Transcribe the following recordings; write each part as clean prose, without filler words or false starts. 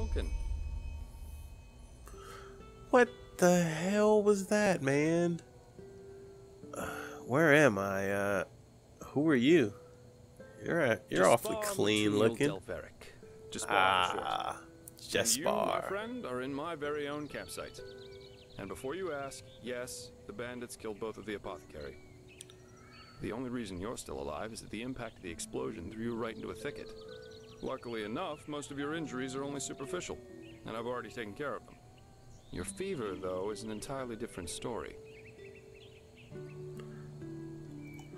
smoking. What the hell was that, man? Where am I? Who are you? You're awfully clean looking. Varrick. Just my Jespar. You, my friend, are in my very own campsite. And before you ask, yes, the bandits killed both of the apothecary. The only reason you're still alive is that the impact of the explosion threw you right into a thicket. Luckily enough, most of your injuries are only superficial, and I've already taken care of them. Your fever, though, is an entirely different story.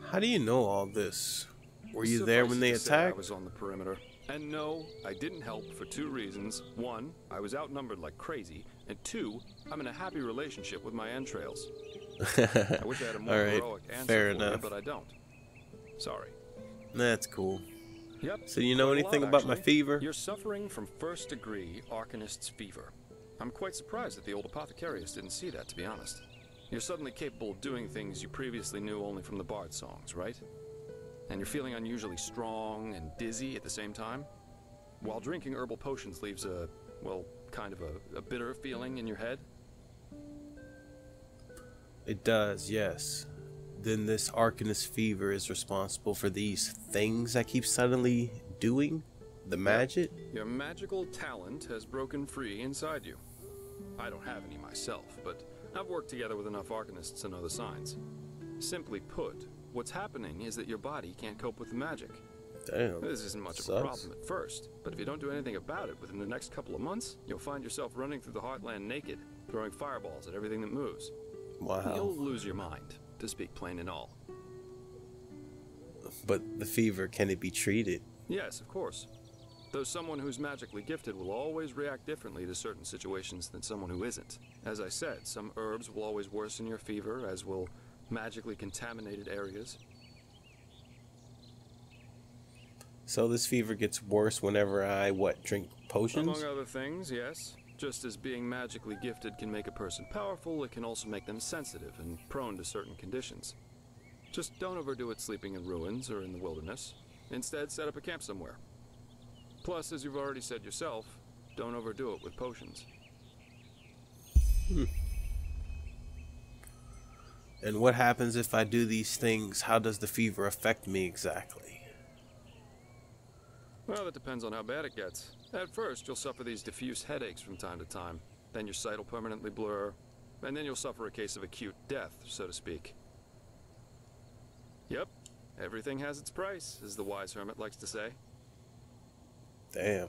How do you know all this? Were you there when they attacked? I was on the perimeter. And no, I didn't help for two reasons. One, I was outnumbered like crazy. And two, I'm in a happy relationship with my entrails. I wish I had a more heroic answer for you, but I don't. Sorry. That's cool. Yep. So you know anything about my fever? You're suffering from first-degree Arcanist's fever. I'm quite surprised that the old apothecarius didn't see that, to be honest. You're suddenly capable of doing things you previously knew only from the bard songs, right? And you're feeling unusually strong and dizzy at the same time? While drinking herbal potions leaves a, well, kind of a bitter feeling in your head? It does, yes. Then this Arcanist fever is responsible for these things I keep suddenly doing? The magic? Your magical talent has broken free inside you. I don't have any myself, but I've worked together with enough Arcanists to know the signs. Simply put, what's happening is that your body can't cope with the magic. Damn. This isn't much of a problem at first, but if you don't do anything about it within the next couple of months, you'll find yourself running through the heartland naked, throwing fireballs at everything that moves. Wow. You'll lose your mind, to speak plain and all. But the fever, can it be treated? Yes, of course. Though someone who's magically gifted will always react differently to certain situations than someone who isn't. As I said, some herbs will always worsen your fever, as will magically contaminated areas. So this fever gets worse whenever I, drink potions? Among other things, yes. Just as being magically gifted can make a person powerful, it can also make them sensitive and prone to certain conditions. Just don't overdo it sleeping in ruins or in the wilderness. Instead, set up a camp somewhere. Plus, as you've already said yourself, don't overdo it with potions. And what happens if I do these things? How does the fever affect me exactly? Well, that depends on how bad it gets. At first, you'll suffer these diffuse headaches from time to time. Then your sight will permanently blur. And then you'll suffer a case of acute death, so to speak. Yep, everything has its price, as the wise hermit likes to say. Damn.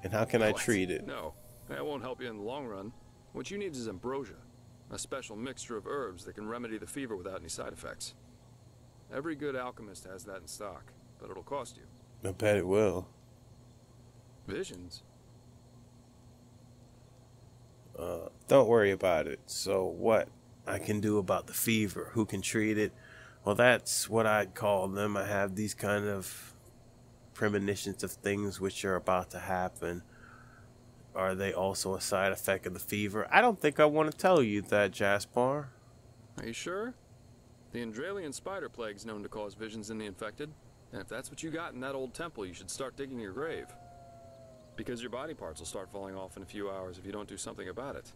And how can I treat it? No, that won't help you in the long run. What you need is ambrosia, a special mixture of herbs that can remedy the fever without any side effects. Every good alchemist has that in stock, but it'll cost you. I bet it will. Visions? Don't worry about it. So what I can do about the fever? Who can treat it? Well, that's what I'd call them. I have these kind of premonitions of things which are about to happen. Are they also a side effect of the fever? I don't think I want to tell you that, Jaspar. Are you sure? The Enderalian spider plague's known to cause visions in the infected. And if that's what you got in that old temple, you should start digging your grave. Because your body parts will start falling off in a few hours if you don't do something about it.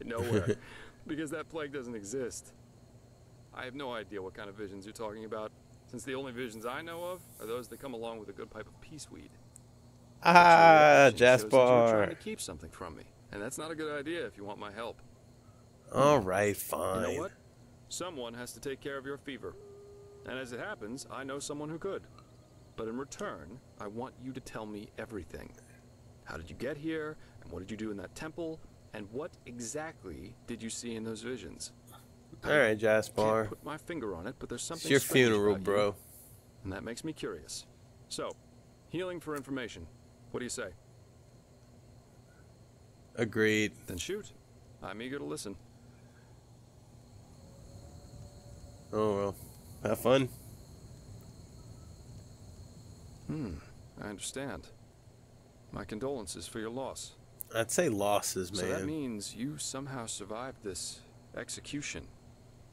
Nowhere. Because that plague doesn't exist. I have no idea what kind of visions you're talking about, since the only visions I know of are those that come along with a good pipe of peace weed. Jaspar. You're trying to keep something from me, and that's not a good idea if you want my help. All right, fine. You know what? Someone has to take care of your fever. And as it happens, I know someone who could. But in return, I want you to tell me everything. How did you get here? And what did you do in that temple? And what exactly did you see in those visions? Alright, Jaspar. Can't put my finger on it, but there's something it's your strange funeral, about bro. You, and that makes me curious. So, healing for information. What do you say? Agreed. Then shoot. I'm eager to listen. Oh, well. Have fun. I understand. My condolences for your loss. I'd say losses, man. So that means you somehow survived this execution.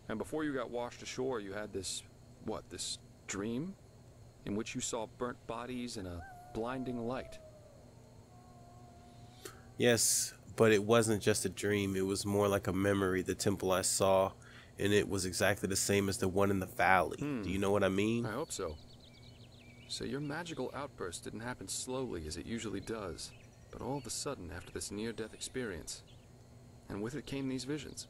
And before you got washed ashore, you had this, this dream? In which you saw burnt bodies in a blinding light. Yes, but it wasn't just a dream. It was more like a memory. The temple I saw, and it was exactly the same as the one in the valley. Do you know what I mean? I hope so. So your magical outburst didn't happen slowly as it usually does, but all of a sudden after this near-death experience. And with it came these visions.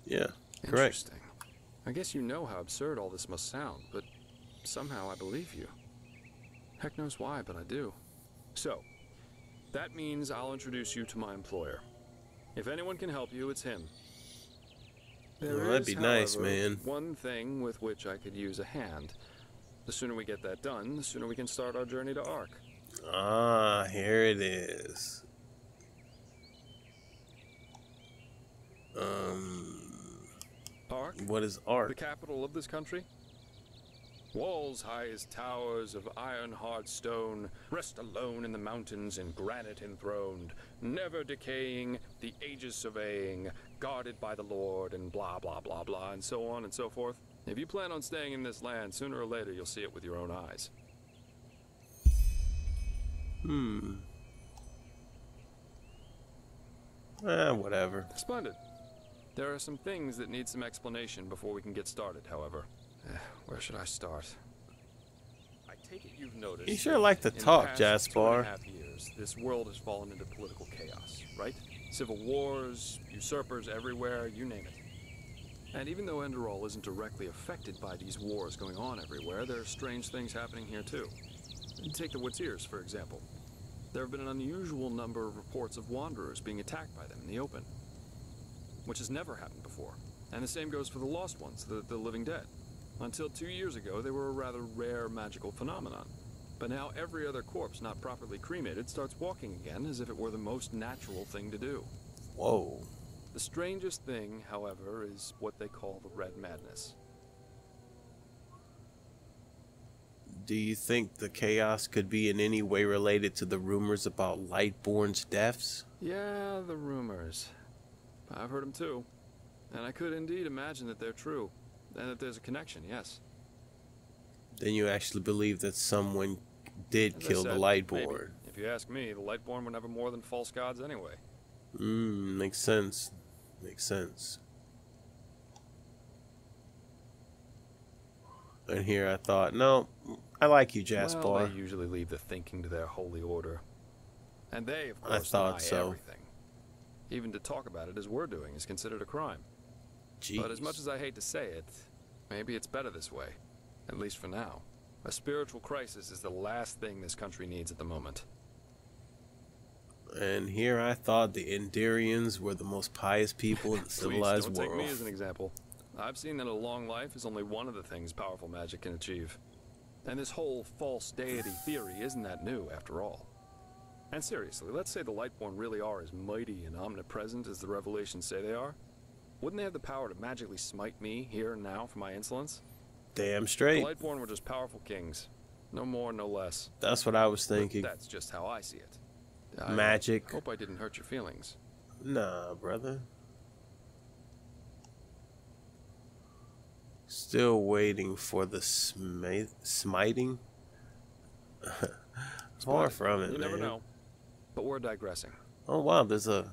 Yeah, correct. Interesting. I guess you know how absurd all this must sound, but somehow I believe you. Heck knows why, but I do. So, that means I'll introduce you to my employer. If anyone can help you, it's him. That'd be nice, man. One thing with which I could use a hand. The sooner we get that done, the sooner we can start our journey to Ark. Ah, here it is. Ark? What is Ark? The capital of this country? Walls high as towers of iron-hard stone, rest alone in the mountains in granite enthroned, never decaying, the ages surveying, guarded by the Lord, and blah, blah, blah, blah, and so on and so forth. If you plan on staying in this land, sooner or later you'll see it with your own eyes. Whatever. Splendid. There are some things that need some explanation before we can get started, however. Where should I start? I take it you've noticed. You sure like to talk, Jaspar. In the past 2.5 years, this world has fallen into political chaos, right? Civil wars, usurpers everywhere, you name it. And even though Enderal isn't directly affected by these wars going on everywhere, there are strange things happening here too. Take the Watirs, for example. There have been an unusual number of reports of wanderers being attacked by them in the open, which has never happened before. And the same goes for the Lost Ones, the living dead. Until 2 years ago, they were a rather rare magical phenomenon. But now every other corpse not properly cremated starts walking again as if it were the most natural thing to do. Whoa. The strangest thing, however, is what they call the Red Madness. Do you think the chaos could be in any way related to the rumors about Lightborn's deaths? Yeah, the rumors. I've heard them too. And I could indeed imagine that they're true. And that there's a connection, yes. Then you actually believe that someone did kill the Lightborn. Maybe. If you ask me, the Lightborn were never more than false gods anyway. Makes sense. Makes sense. And here I thought, no, I like you, Jaspar. Well, they usually leave the thinking to their holy order. And they, of course, deny everything. Even to talk about it as we're doing is considered a crime. Jeez. But as much as I hate to say it, maybe it's better this way. At least for now. A spiritual crisis is the last thing this country needs at the moment. And here I thought the Endarians were the most pious people in the civilized Please, world. don't take me as an example. I've seen that a long life is only one of the things powerful magic can achieve. And this whole false deity theory isn't that new, after all. And seriously, let's say the Lightborn really are as mighty and omnipresent as the revelations say they are. Wouldn't they have the power to magically smite me here and now for my insolence? Damn straight. The Lightborn were just powerful kings. No more, no less. That's what I was thinking. But that's just how I see it. Magic. I hope I didn't hurt your feelings. Nah, brother. Still waiting for the smiting. Far from it, You man. never know. But we're digressing. Oh wow, there's an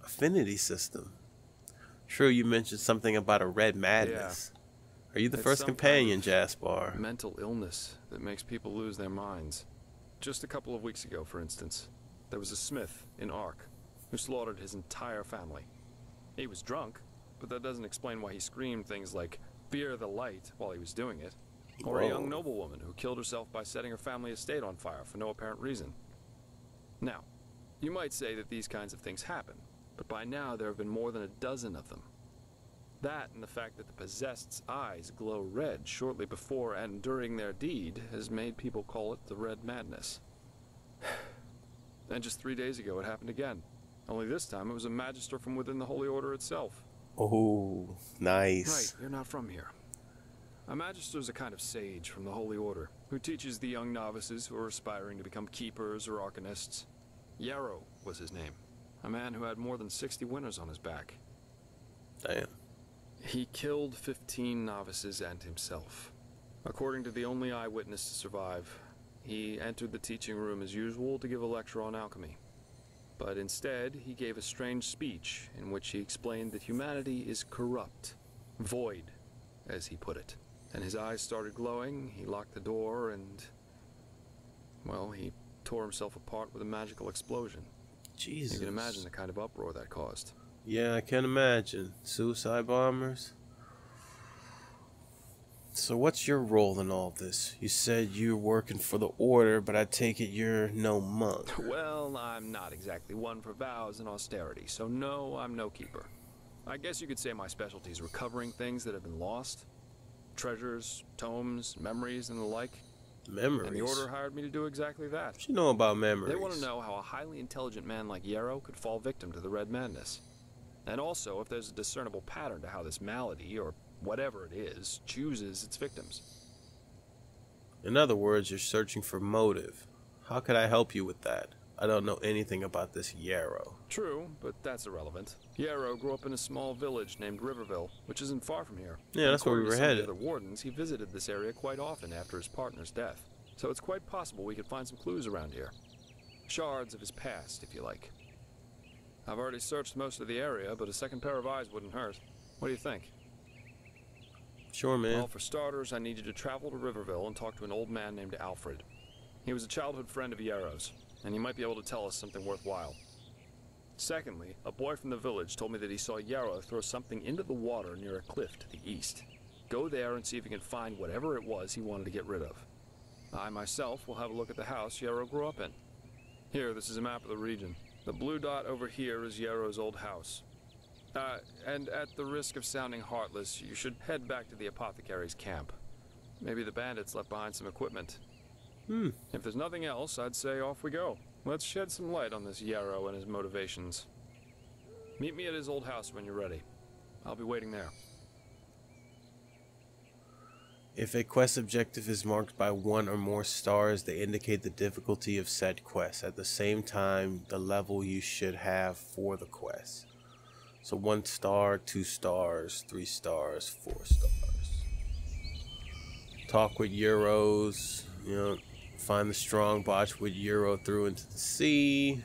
affinity system. True, you mentioned something about a red madness. Yeah. Are you the first companion, Jaspar? Mental illness that makes people lose their minds. Just a couple of weeks ago, for instance, there was a smith in Ark who slaughtered his entire family. He was drunk, but that doesn't explain why he screamed things like, "Fear the light," while he was doing it. Or a young noblewoman who killed herself by setting her family estate on fire for no apparent reason. Now, you might say that these kinds of things happen, but by now there have been more than a dozen of them. That and the fact that the possessed's eyes glow red shortly before and during their deed has made people call it the Red Madness. And just 3 days ago it happened again. Only this time it was a magister from within the Holy Order itself. Oh, nice. Right, you're not from here. A magister is a kind of sage from the Holy Order who teaches the young novices who are aspiring to become keepers or arcanists. Yarrow was his name, a man who had more than 60 winners on his back. Damn. He killed 15 novices and himself. According to the only eyewitness to survive, He entered the teaching room as usual to give a lecture on alchemy. But instead, he gave a strange speech in which he explained that humanity is corrupt, void, as he put it. And his eyes started glowing, he locked the door, and, well, he tore himself apart with a magical explosion. Jesus. You can imagine the kind of uproar that caused. Yeah, I can imagine. Suicide bombers. So what's your role in all this? You said you're working for the Order, but I take it you're no monk. Well, I'm not exactly one for vows and austerity, so no, I'm no keeper. I guess you could say my specialty is recovering things that have been lost. Treasures, tomes, memories, and the like. Memories? And the Order hired me to do exactly that. What you know about memories? They want to know how a highly intelligent man like Yarrow could fall victim to the Red Madness. And also if there's a discernible pattern to how this malady, or whatever it is, chooses its victims. In other words, you're searching for motive. How could I help you with that? I don't know anything about this Yarrow. True, but that's irrelevant. Yarrow grew up in a small village named Riverville, which isn't far from here. Yeah, that's where we were headed. According to some of the other wardens, he visited this area quite often after his partner's death. So it's quite possible we could find some clues around here. Shards of his past, if you like. I've already searched most of the area, but a second pair of eyes wouldn't hurt. What do you think? Sure, man. Well, for starters, I need you to travel to Riverville and talk to an old man named Alfred. He was a childhood friend of Yarrow's, and he might be able to tell us something worthwhile. Secondly, a boy from the village told me that he saw Yarrow throw something into the water near a cliff to the east. Go there and see if you can find whatever it was he wanted to get rid of. I myself will have a look at the house Yarrow grew up in. Here, this is a map of the region. The blue dot over here is Yarrow's old house. And at the risk of sounding heartless, you should head back to the apothecary's camp. Maybe the bandits left behind some equipment. If there's nothing else, I'd say off we go. Let's shed some light on this Yarrow and his motivations. Meet me at his old house when you're ready. I'll be waiting there. If a quest objective is marked by 1 or more stars, they indicate the difficulty of said quest. At the same time, the level you should have for the quest. So 1 star, 2 stars, 3 stars, 4 stars. Talk with Euros, you know, find the strong botch with Euro through into the sea.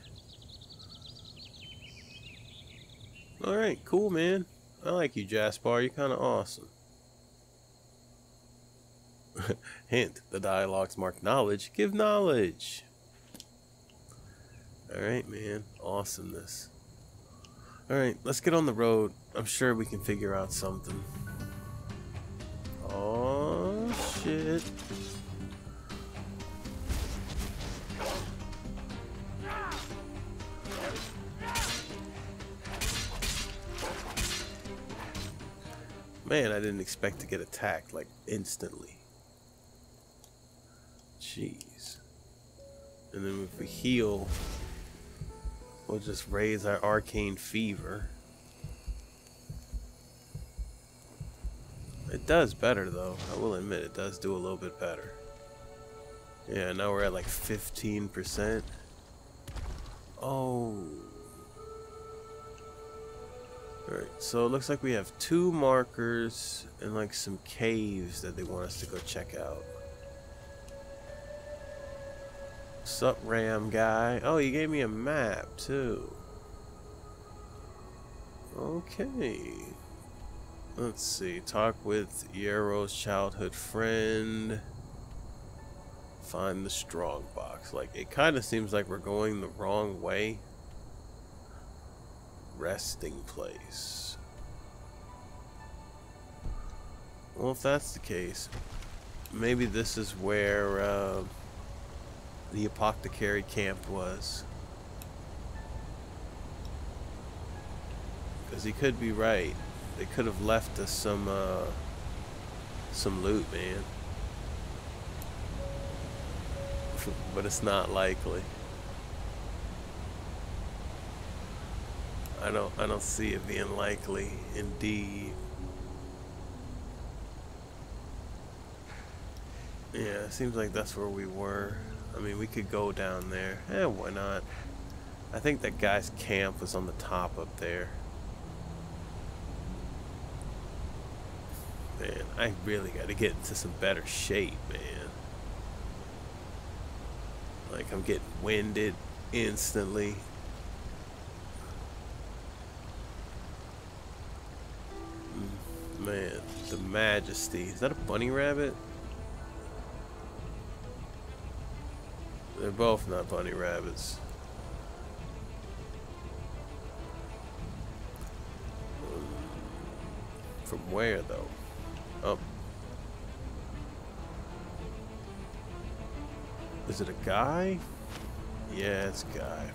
Alright, cool, man. I like you, Jaspar. You're kind of awesome. Hint, the dialogues mark knowledge. Give knowledge. Alright, man. Awesomeness. Alright, let's get on the road. I'm sure we can figure out something. Oh, shit. Man, I didn't expect to get attacked, like, instantly. Jeez. And then if we heal, we'll just raise our arcane fever. It does better, though. I will admit, it does do a little bit better. Yeah, now we're at like 15%. Oh. Alright, so it looks like we have 2 markers and like some caves that they want us to go check out. Sup, Ram guy? Oh, you gave me a map too. Okay. Let's see. Talk with Yarrow's childhood friend. Find the strong box. Like, it kind of seems like we're going the wrong way. Resting place. Well, if that's the case, maybe this is where the apothecary camp was. Because he could be right. They could have left us some loot, man. But it's not likely. I don't see it being likely, indeed. Yeah, it seems like that's where we were. I mean, we could go down there. Why not? I think that guy's camp was on the top up there. Man, I really got to get into some better shape, man. Like, I'm getting winded instantly. Man, the majesty. Is that a bunny rabbit? They're both not bunny rabbits. From where, though? Oh. Is it a guy? Yeah, it's a guy.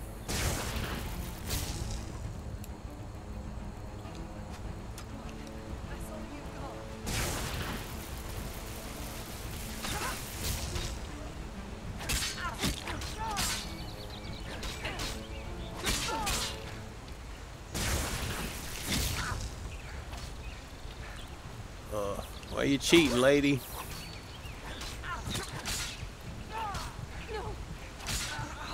Why you cheating, lady?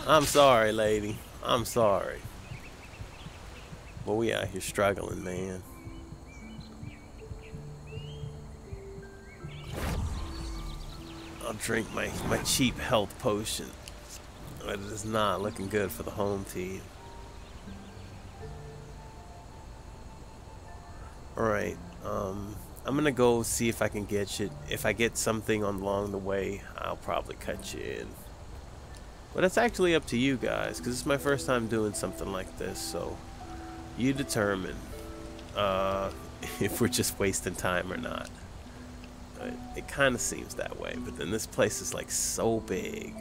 I'm sorry, lady. I'm sorry. But we out here struggling, man. I'll drink my cheap health potion. But it is not looking good for the home team. Alright, I'm gonna go see if I can get you. If I get something along the way, I'll probably cut you in. But it's actually up to you guys, because it's my first time doing something like this, so you determine if we're just wasting time or not. It kind of seems that way, but then this place is like so big.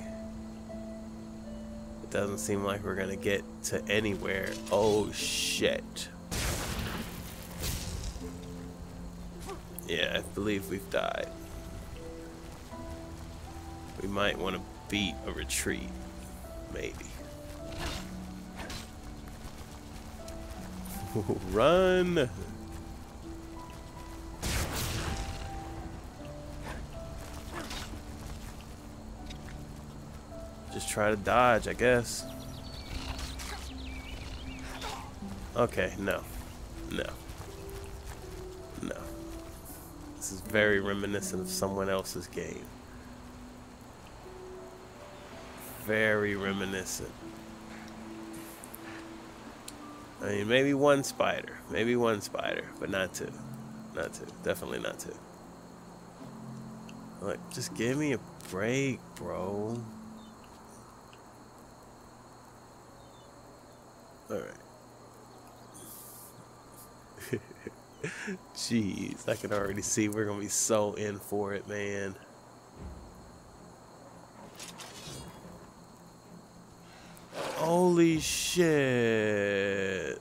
It doesn't seem like we're gonna get to anywhere. Oh shit. Yeah, I believe we've died. We might want to beat a retreat. Maybe. Run! Just try to dodge, I guess. Okay, no. No. No. This is very reminiscent of someone else's game. Very reminiscent. I mean, maybe one spider. Maybe one spider, but not two. Not two. Definitely not two. Like, just give me a break, bro. Alright. Jeez, I can already see we're gonna be so in for it, man. Holy shit.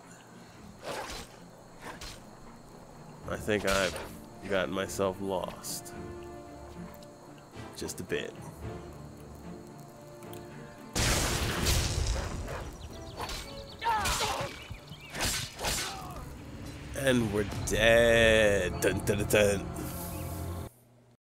I think I've gotten myself lost. Just a bit. And we're dead. Dun, dun, dun, dun.